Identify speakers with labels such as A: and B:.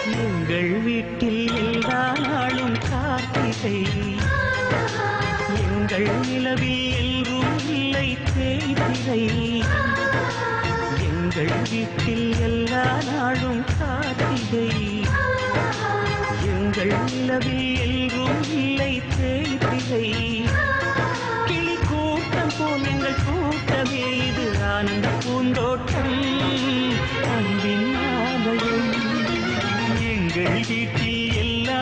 A: எங்கள் வீட்டில் எல்லா நாளும் கார்த்திகை, எங்கள் நிலவில் எல்லோரும் இல்லை தேய்திரை. எங்கள் வீட்டில் எல்லா நாளும் கார்த்திகை, எங்கள் நிலவில் எல்லோரும் இல்லை தேய்திரை. கிளி கூட்டம் போல் எங்கள் கூட்டமே, இது ஆனந்த பூந்தோட்டம் அன்பின் ஆலயம். எங்கள் வீட்டில் எல்லா